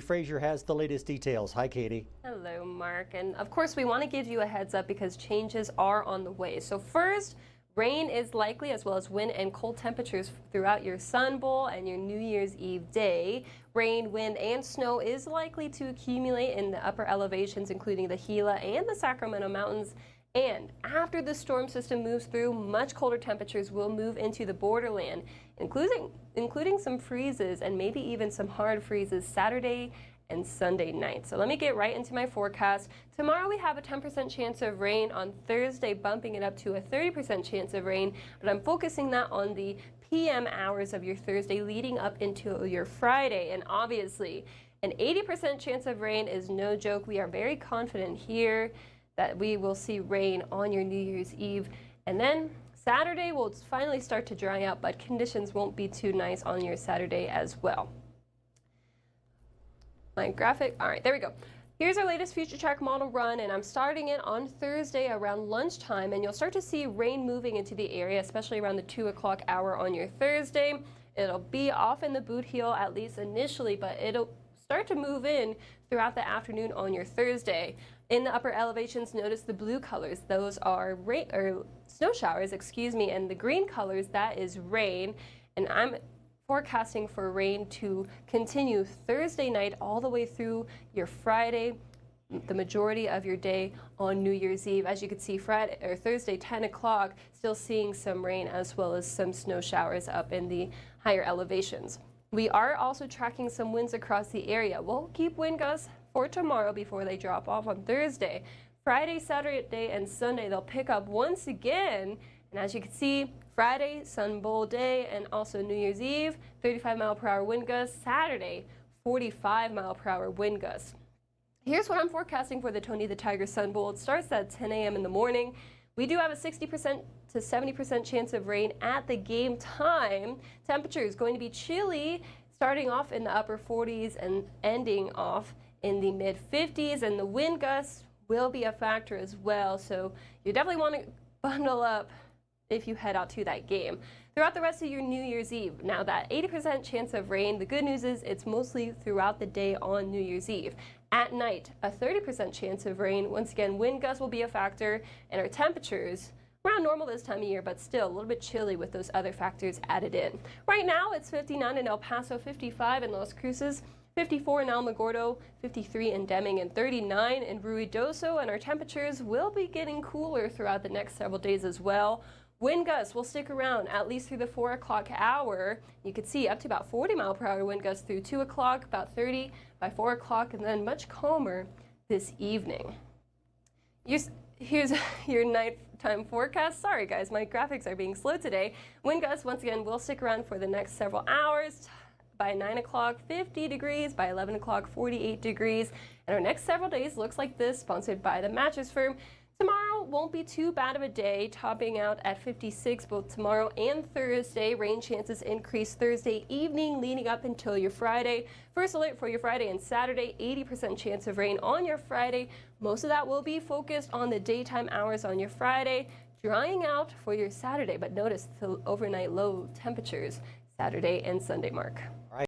Frazier has the latest details. Hi, Katie. Hello, Mark. And of course, we want to give you a heads up because changes are on the way. So first, rain is likely, as well as wind and cold temperatures throughout your Sun Bowl and your New Year's Eve day. Rain, wind, and snow is likely to accumulate in the upper elevations, including the Gila and the Sacramento Mountains. And after the storm system moves through, much colder temperatures will move into the borderland, including some freezes and maybe even some hard freezes Saturday and Sunday night. So let me get right into my forecast. Tomorrow we have a 10% chance of rain. On Thursday, bumping it up to a 30% chance of rain, but I'm focusing that on the PM hours of your Thursday leading up into your Friday. And obviously, an 80% chance of rain is no joke. We are very confident here that we will see rain on your New Year's Eve. And then Saturday will finally start to dry out, but conditions won't be too nice on your Saturday as well. My graphic, all right, there we go. Here's our latest future track model run, and I'm starting it on Thursday around lunchtime, and you'll start to see rain moving into the area, especially around the 2 o'clock hour on your Thursday. It'll be off in the boot heel, at least initially, but it'll start to move in throughout the afternoon on your Thursday. In the upper elevations, notice the blue colors. Those are rain or snow showers, excuse me, and the green colors, that is rain. And I'm forecasting for rain to continue Thursday night all the way through your Friday, the majority of your day on New Year's Eve. As you can see, Friday or Thursday, 10 o'clock, still seeing some rain as well as some snow showers up in the higher elevations. We are also tracking some winds across the area. We'll keep wind gusts for tomorrow before they drop off on Thursday. Friday, Saturday, and Sunday, they'll pick up once again. And as you can see, Friday, Sun Bowl day, and also New Year's Eve, 35-mile-per-hour wind gusts. Saturday, 45-mile-per-hour wind gusts. Here's what I'm forecasting for the Tony the Tiger Sun Bowl. It starts at 10 a.m. in the morning. We do have a 60% to 70% chance of rain at the game time. Temperature is going to be chilly, starting off in the upper 40s and ending off in the mid-50s, and the wind gusts will be a factor as well. So you definitely want to bundle up if you head out to that game. Throughout the rest of your New Year's Eve, now that 80% chance of rain, the good news is it's mostly throughout the day on New Year's Eve. At night, a 30% chance of rain. Once again, wind gusts will be a factor, and our temperatures around normal this time of year, but still a little bit chilly with those other factors added in. Right now, it's 59 in El Paso, 55 in Las Cruces, 54 in Alamogordo, 53 in Deming, and 39 in Ruidoso, and our temperatures will be getting cooler throughout the next several days as well. Wind gusts will stick around at least through the 4 o'clock hour. You can see up to about 40-mile-per-hour wind gusts through 2 o'clock, about 30 by 4 o'clock, and then much calmer this evening. Here's your nighttime forecast. Sorry guys, my graphics are being slow today. Wind gusts once again will stick around for the next several hours. By 9 o'clock, 50 degrees. By 11 o'clock, 48 degrees. And our next several days looks like this, sponsored by the Mattress Firm. Tomorrow won't be too bad of a day, topping out at 56 both tomorrow and Thursday. Rain chances increase Thursday evening leading up until your Friday. First alert for your Friday and Saturday, 80% chance of rain on your Friday. Most of that will be focused on the daytime hours on your Friday, drying out for your Saturday. But notice the overnight low temperatures Saturday and Sunday, Mark.